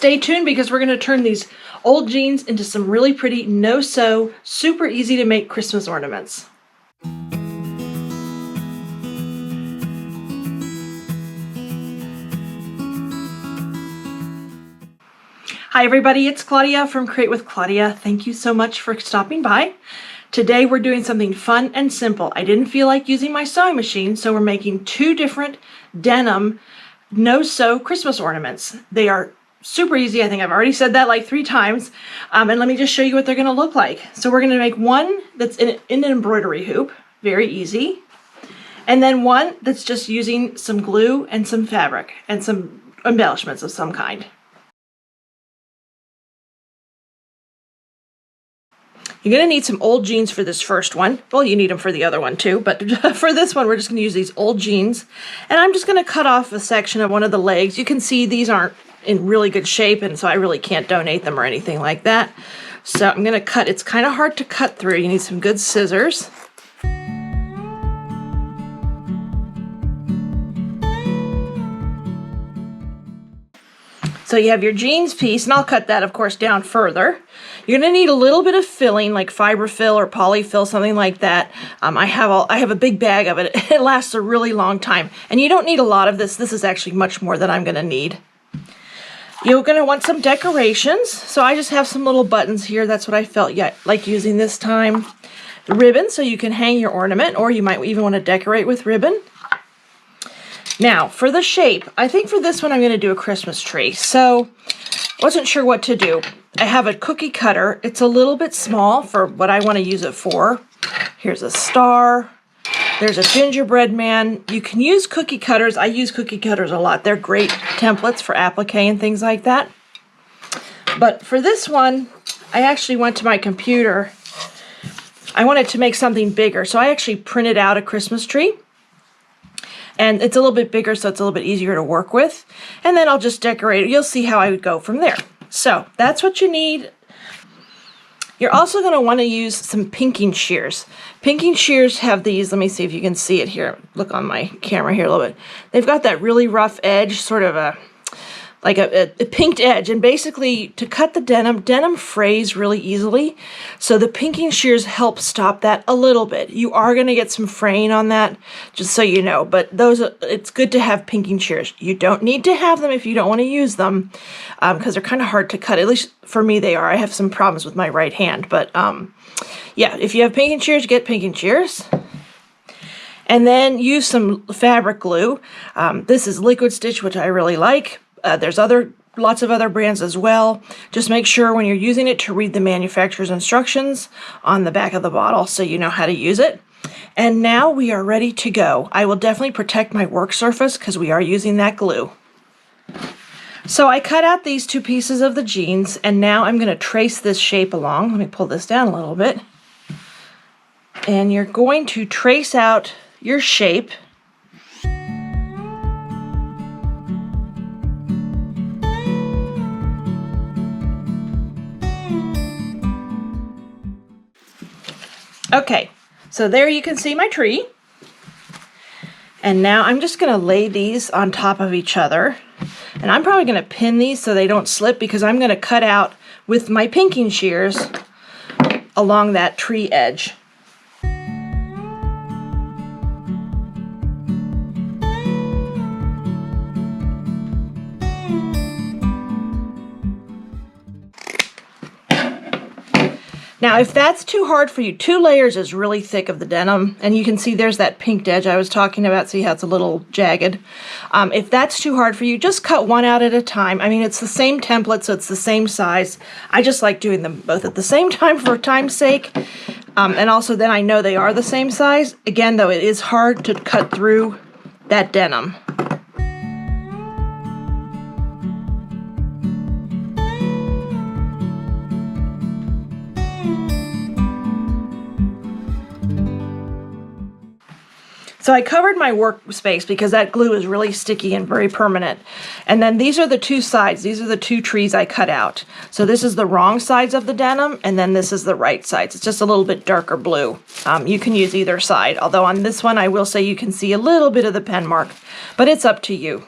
stay tuned because we're going to turn these old jeans into some really pretty no-sew, super easy to make Christmas ornaments. Hi everybody, it's Claudia from Create with Claudia. Thank you so much for stopping by. Today we're doing something fun and simple. I didn't feel like using my sewing machine, so we're making two different denim no-sew Christmas ornaments. They are super easy. I think I've already said that like 3 times. And let me just show you what they're going to look like. So we're going to make one that's in an embroidery hoop, very easy. And then one that's just using some glue and some fabric and some embellishments of some kind. You're going to need some old jeans for this first one. Well, you need them for the other one too, but for this one, we're just going to use these old jeans. And I'm just going to cut off a section of one of the legs. You can see these aren't in really good shape, and so I really can't donate them or anything like that. So I'm going to cut. It's kind of hard to cut through. You need some good scissors. So you have your jeans piece, and I'll cut that, of course, down further. You're going to need a little bit of filling, like fiberfill or polyfill, something like that. I have a big bag of it. It lasts a really long time, and you don't need a lot of this. This is actually much more than I'm going to need. You're going to want some decorations. So I just have some little buttons here. That's what I felt like using this time. The ribbon, so you can hang your ornament, or you might even want to decorate with ribbon. Now, for the shape, I think for this one I'm going to do a Christmas tree. So, wasn't sure what to do. I have a cookie cutter. It's a little bit small for what I want to use it for. Here's a star. There's a gingerbread man. You can use cookie cutters. I use cookie cutters a lot. They're great templates for applique and things like that. But for this one, I actually went to my computer. I wanted to make something bigger, so I actually printed out a Christmas tree. And it's a little bit bigger, so it's a little bit easier to work with. And then I'll just decorate it. You'll see how I would go from there. So that's what you need. You're also going to want to use some pinking shears. Pinking shears have these, let me see if you can see it here. Look on my camera here a little bit. They've got that really rough edge, sort of a pinked edge, and basically to cut the denim frays really easily, so the pinking shears help stop that a little bit. You are going to get some fraying on that, just so you know, but it's good to have pinking shears. You don't need to have them if you don't want to use them, because they're kind of hard to cut. At least for me they are. I have some problems with my right hand, but yeah, if you have pinking shears, get pinking shears. And then use some fabric glue. This is Liquid Stitch, which I really like. There's lots of other brands as well. Just make sure when you're using it to read the manufacturer's instructions on the back of the bottle so you know how to use it. And now we are ready to go. I will definitely protect my work surface because we are using that glue. So I cut out these 2 pieces of the jeans, and now I'm going to trace this shape along. Let me pull this down a little bit. And you're going to trace out your shape. Okay, so there you can see my tree. And now I'm just going to lay these on top of each other. And I'm probably going to pin these so they don't slip, because I'm going to cut out with my pinking shears along that tree edge. Now, if that's too hard for you, 2 layers is really thick of the denim, and you can see there's that pinked edge I was talking about. See how it's a little jagged? If that's too hard for you, just cut one out at a time. I mean, it's the same template, so it's the same size. I just like doing them both at the same time for time's sake, and also then I know they are the same size. Again, though, it is hard to cut through that denim. So I covered my workspace because that glue is really sticky and very permanent. And then these are the 2 sides. These are the 2 trees I cut out. So this is the wrong sides of the denim, and then this is the right sides. It's just a little bit darker blue. You can use either side, although on this one I will say you can see a little bit of the pen mark, but it's up to you.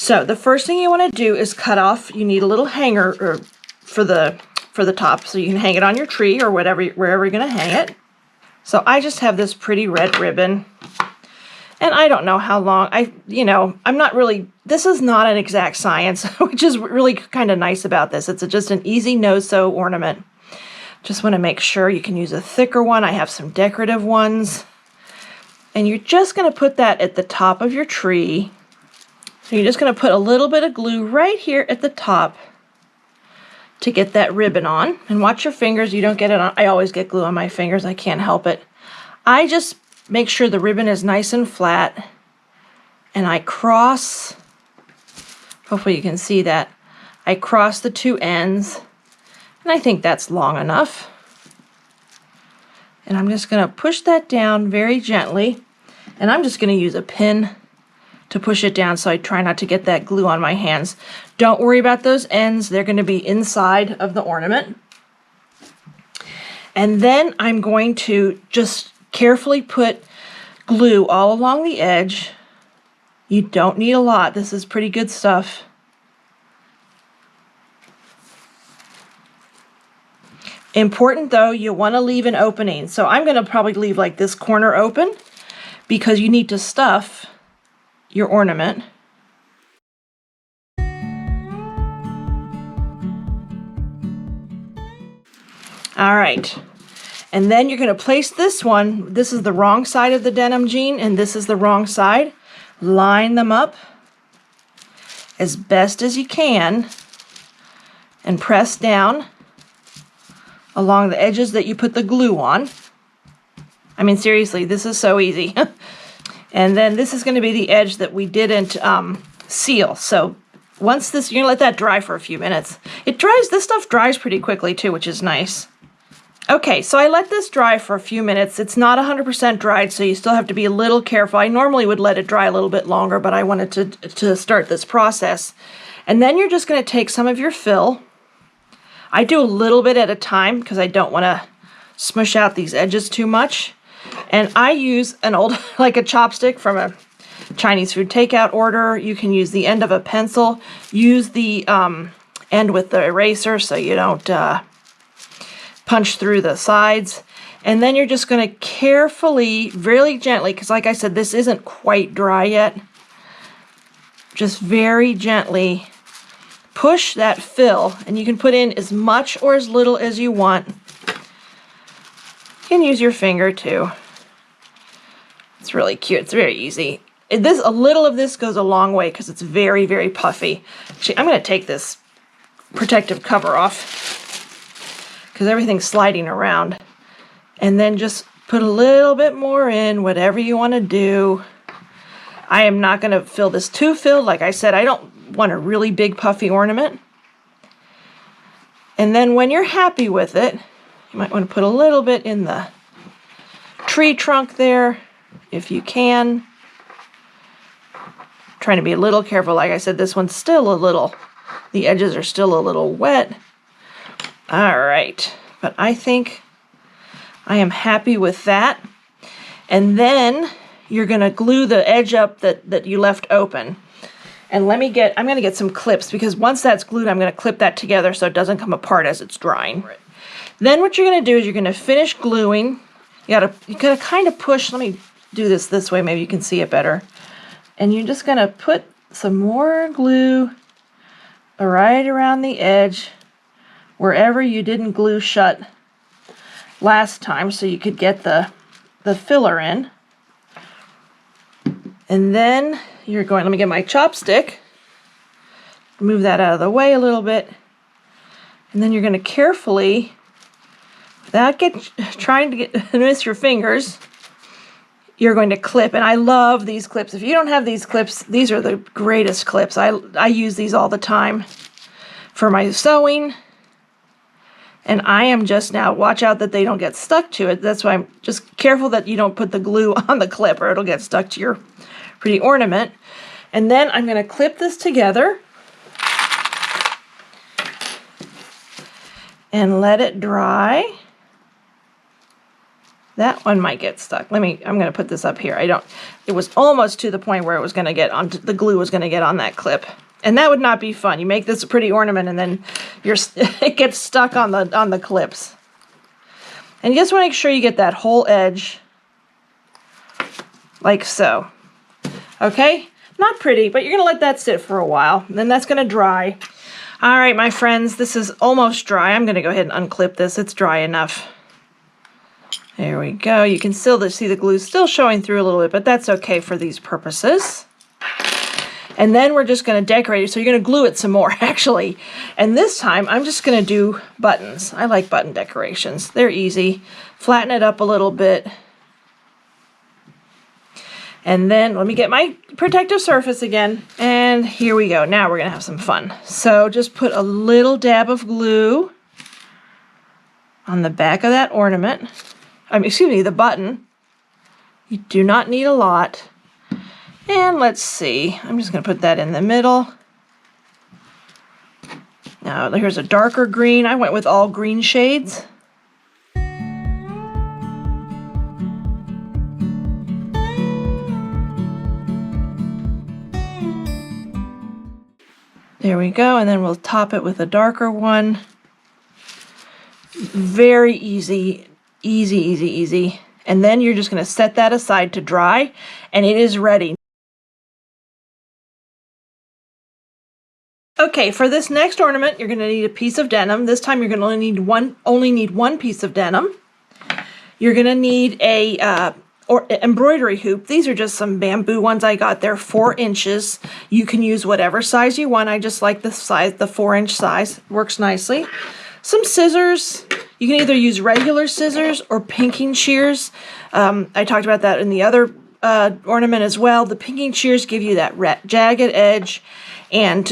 So the first thing you want to do is cut off, you need a little hanger for the top, so you can hang it on your tree or wherever you're going to hang it. So I just have this pretty red ribbon, and I don't know how long, I'm not really, this is not an exact science, which is really kind of nice about this. It's just an easy no-sew ornament. Just want to make sure you can use a thicker one. I have some decorative ones. And you're just going to put that at the top of your tree. So you're just going to put a little bit of glue right here at the top to get that ribbon on. And watch your fingers, you don't get it on. I always get glue on my fingers, I can't help it. I just make sure the ribbon is nice and flat, and I cross, hopefully you can see that, I cross the two ends, and I think that's long enough. And I'm just going to push that down very gently, and I'm just going to use a pin to push it down so I try not to get that glue on my hands. Don't worry about those ends, they're going to be inside of the ornament. And then I'm going to just carefully put glue all along the edge. You don't need a lot, this is pretty good stuff. Important though, you want to leave an opening. So I'm going to probably leave like this corner open because you need to stuff your ornament. All right. And then you're going to place this one, this is the wrong side of the denim jean, and this is the wrong side. Line them up as best as you can and press down along the edges that you put the glue on. I mean, seriously, this is so easy. And then this is going to be the edge that we didn't seal. So once this, you're going to let that dry for a few minutes. It dries, this stuff dries pretty quickly too, which is nice. Okay, so I let this dry for a few minutes. It's not 100% dried, so you still have to be a little careful. I normally would let it dry a little bit longer, but I wanted to start this process. And then you're just going to take some of your fill. I do a little bit at a time because I don't want to smush out these edges too much. And I use an old, like a chopstick from a Chinese food takeout order. You can use the end of a pencil. Use the end with the eraser so you don't punch through the sides. And then you're just going to carefully, really gently, because like I said, this isn't quite dry yet, just very gently push that fill, and you can put in as much or as little as you want. You can use your finger too. It's really cute. It's very easy. A little of this goes a long way because it's very, very puffy. Actually, I'm going to take this protective cover off because everything's sliding around. And then just put a little bit more in, whatever you want to do. I am not going to fill this too filled. Like I said, I don't want a really big puffy ornament. And then when you're happy with it, you might want to put a little bit in the tree trunk there, if you can. Trying to be a little careful. Like I said, this one's still a little, the edges are still a little wet. All right, but I think I am happy with that. And then you're going to glue the edge up that you left open. And I'm going to get some clips because once that's glued, I'm going to clip that together so it doesn't come apart as it's drying. Then what you're going to do is you're going to finish gluing. You gotta kind of push. Let me do this way. Maybe you can see it better. And you're just going to put some more glue right around the edge wherever you didn't glue shut last time so you could get the filler in. And then you're going, let me get my chopstick, move that out of the way a little bit, and then you're going to carefully, without trying to miss your fingers, you're going to clip. And I love these clips. If you don't have these clips, these are the greatest clips. I use these all the time for my sewing. And I am just now, watch out that they don't get stuck to it. That's why I'm just careful that you don't put the glue on the clip or it'll get stuck to your pretty ornament. And then I'm going to clip this together and let it dry. That one might get stuck. I'm going to put this up here. It was almost to the point where it was going to get on, the glue was going to get on that clip. And that would not be fun. You make this a pretty ornament and then it gets stuck on the clips. And you just want to make sure you get that whole edge like so. Okay? Not pretty, but you're going to let that sit for a while. Then that's going to dry. All right, my friends, this is almost dry. I'm going to go ahead and unclip this. It's dry enough. There we go. You can still see the glue still showing through a little bit, but that's okay for these purposes. And then we're just going to decorate it. So you're going to glue it some more, actually. And this time, I'm just going to do buttons. I like button decorations. They're easy. Flatten it up a little bit. And then let me get my protective surface again. And here we go. Now we're going to have some fun. So just put a little dab of glue on the back of that ornament. Excuse me, the button. You do not need a lot. And let's see, I'm just going to put that in the middle. Now here's a darker green. I went with all green shades. There we go, and then we'll top it with a darker one. Very easy. Easy, easy, easy. And then you're just going to set that aside to dry, and it is ready. Okay, for this next ornament, you're going to need a piece of denim. This time you're going to only need one piece of denim. You're going to need a embroidery hoop. These are just some bamboo ones I got. They're 4 inches. You can use whatever size you want. I just like the size, the 4-inch size. Works nicely. Some scissors. You can either use regular scissors or pinking shears. I talked about that in the other ornament as well. The pinking shears give you that jagged edge and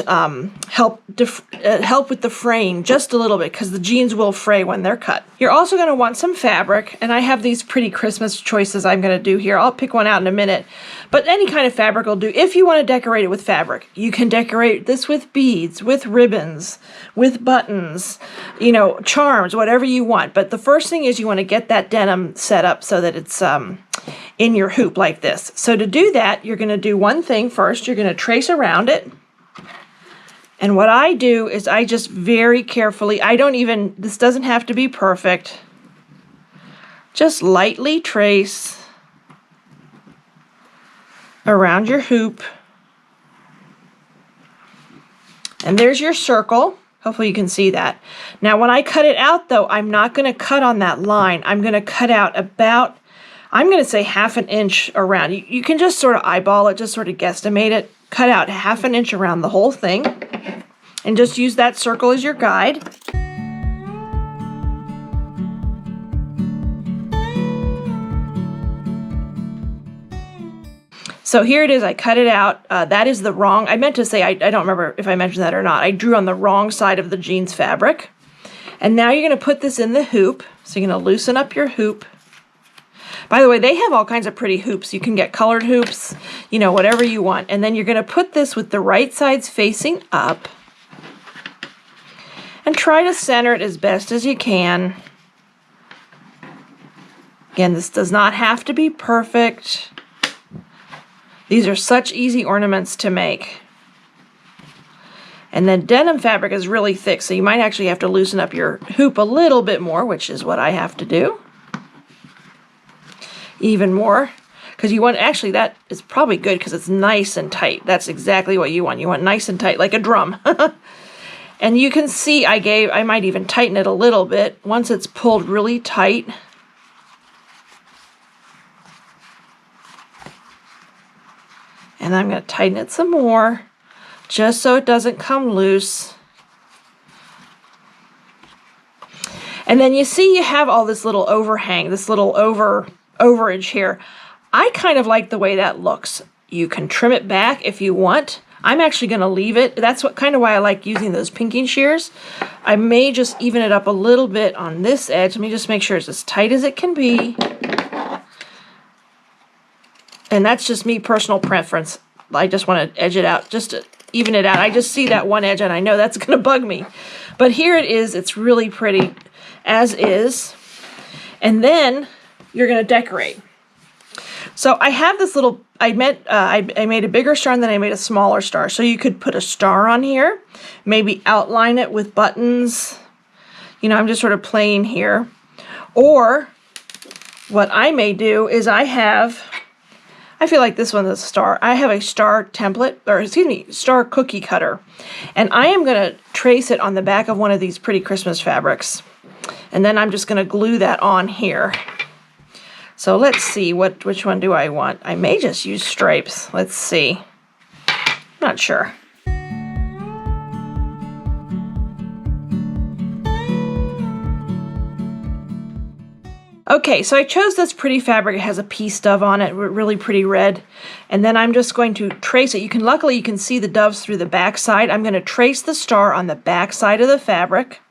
help with the fraying just a little bit, because the jeans will fray when they're cut. You're also going to want some fabric, and I have these pretty Christmas choices I'm going to do here. I'll pick one out in a minute, but any kind of fabric will do. If you want to decorate it with fabric, you can decorate this with beads, with ribbons, with buttons, you know, charms, whatever you want. But the first thing is you want to get that denim set up so that it's in your hoop like this. So to do that, you're going to do one thing first. You're going to trace around it. And what I do is I just very carefully, this doesn't have to be perfect, just lightly trace around your hoop. And there's your circle. Hopefully you can see that. Now when I cut it out though, I'm not going to cut on that line. I'm going to cut out about, I'm going to say 1/2 inch around. You can just sort of eyeball it, just sort of guesstimate it. Cut out 1/2 inch around the whole thing. And just use that circle as your guide. So here it is, I cut it out. That is the wrong, I meant to say, I don't remember if I mentioned that or not. I drew on the wrong side of the jeans fabric. And now you're going to put this in the hoop. So you're going to loosen up your hoop. By the way, they have all kinds of pretty hoops. You can get colored hoops, you know, whatever you want. And then you're going to put this with the right sides facing up. And try to center it as best as you can. Again, this does not have to be perfect. These are such easy ornaments to make. And then denim fabric is really thick, so you might actually have to loosen up your hoop a little bit more, which is what I have to do. Even more. Because you want, actually that is probably good because it's nice and tight. That's exactly what you want. You want nice and tight, like a drum. And you can see I might even tighten it a little bit once it's pulled really tight. And I'm going to tighten it some more just so it doesn't come loose. And then you see you have all this little overhang, this little overage here. I kind of like the way that looks. You can trim it back if you want. I'm actually going to leave it. That's kind of why I like using those pinking shears. I may just even it up a little bit on this edge. Let me just make sure it's as tight as it can be. And that's just me, personal preference. I just want to edge it out, just to even it out. I just see that one edge and I know that's going to bug me. But here it is. It's really pretty as is. And then you're going to decorate. So I have this little, I made a bigger star and then I made a smaller star. So you could put a star on here, maybe outline it with buttons. You know, I'm just sort of playing here. Or what I may do is I feel like this one is a star. I have a star template, or excuse me, star cookie cutter. And I am going to trace it on the back of one of these pretty Christmas fabrics. And then I'm just going to glue that on here. So let's see, which one do I want? I may just use stripes. Let's see. Not sure. Okay, so I chose this pretty fabric. It has a pea stove on it, really pretty red. And then I'm just going to trace it. Luckily you can see the doves through the back side. I'm going to trace the star on the back side of the fabric.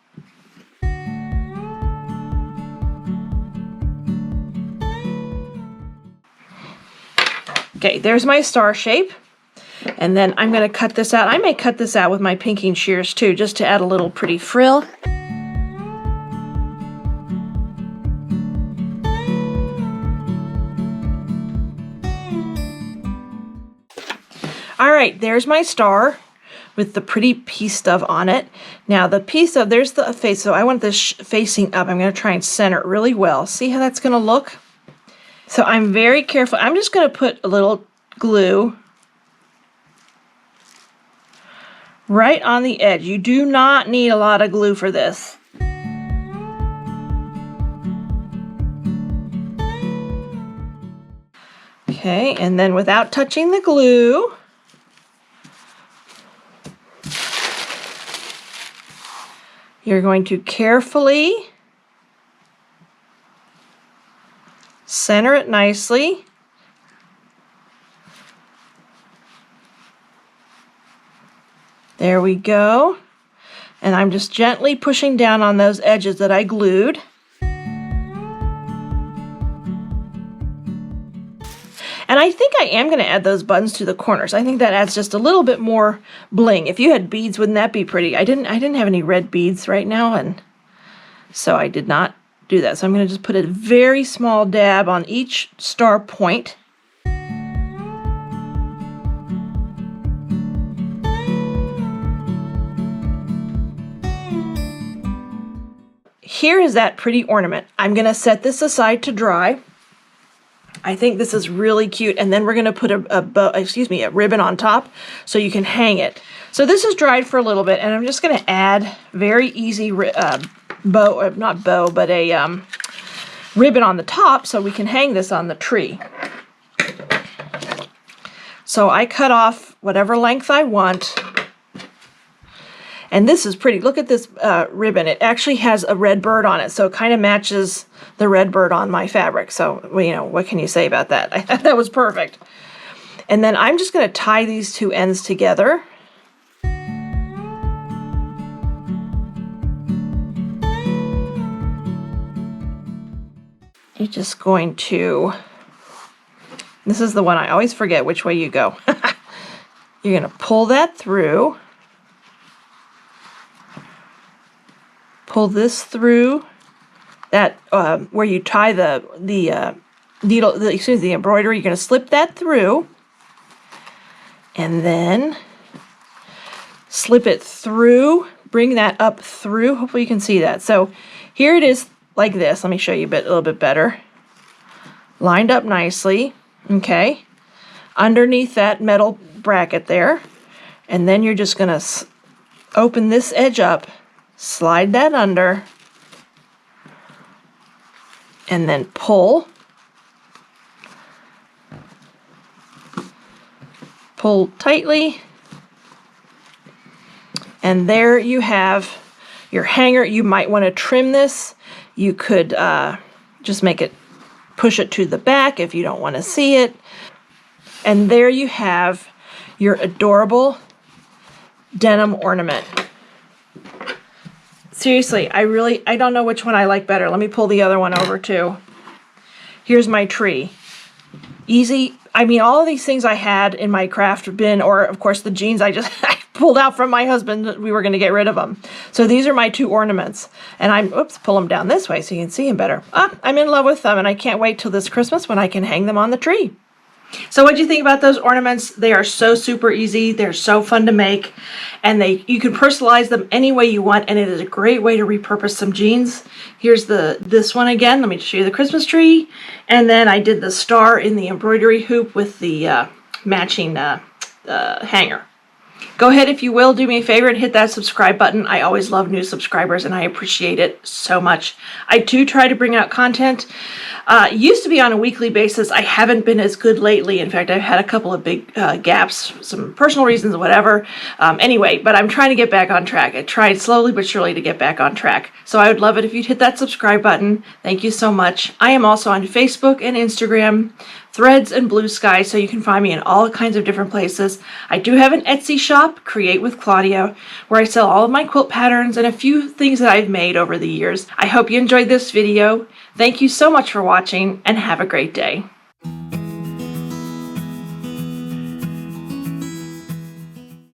Okay, there's my star shape. And then I'm going to cut this out. I may cut this out with my pinking shears too, just to add a little pretty frill. All right, there's my star with the pretty pea stove on it. Now the pea stove, there's the face, so I want this facing up. I'm going to try and center it really well. See how that's going to look? So I'm very careful. I'm just going to put a little glue right on the edge. You do not need a lot of glue for this. Okay, and then without touching the glue, you're going to carefully center it nicely. There we go. And I'm just gently pushing down on those edges that I glued. And I think I am going to add those buttons to the corners. I think that adds just a little bit more bling. If you had beads, wouldn't that be pretty? I didn't have any red beads right now, and so I did not do that. So I'm going to just put a very small dab on each star point. Here is that pretty ornament. I'm going to set this aside to dry. I think this is really cute, and then we're going to put a ribbon on top so you can hang it. So this is dried for a little bit, and I'm just going to add very easy ribbon on the top so we can hang this on the tree. So I cut off whatever length I want. And this is pretty. Look at this ribbon. It actually has a red bird on it, so it kind of matches the red bird on my fabric. So, well, you know, what can you say about that? I thought that was perfect. And then I'm just going to tie these two ends together. You're just going to, this is the one I always forget which way you go. You're going to pull that through. Pull this through that where you tie the embroidery. You're going to slip that through, and then slip it through. Bring that up through. Hopefully you can see that. So here it is like this. Let me show you a little bit better. Lined up nicely. Okay, underneath that metal bracket there, and then you're just going to open this edge up. Slide that under, and then pull tightly, and there you have your hanger. You might want to trim this. You could just push it to the back if you don't want to see it. And there you have your adorable denim ornament. Seriously, I don't know which one I like better. Let me pull the other one over too. Here's my tree. Easy I mean, all of these things I had in my craft bin, or of course the jeans I just I pulled out from my husband, we were going to get rid of them. So these are my 2 ornaments. And pull them down this way so you can see them better. I'm in love with them, and I can't wait till this Christmas when I can hang them on the tree. So what do you think about those ornaments? They are so super easy. They're so fun to make, and you can personalize them any way you want, and it is a great way to repurpose some jeans. Here's this one again. Let me show you the Christmas tree, and then I did the star in the embroidery hoop with the matching hanger. Go ahead, if you will, do me a favor and hit that subscribe button. I always love new subscribers, and I appreciate it so much. I do try to bring out content. Used to be on a weekly basis. I haven't been as good lately. In fact, I've had a couple of big gaps, some personal reasons, whatever. Anyway, but I'm trying to get back on track. I tried slowly but surely to get back on track. So I would love it if you'd hit that subscribe button. Thank you so much. I am also on Facebook and Instagram, Threads, and Blue Sky, so you can find me in all kinds of different places. I do have an Etsy shop, Create with Claudia, where I sell all of my quilt patterns and a few things that I've made over the years. I hope you enjoyed this video. Thank you so much for watching, and have a great day.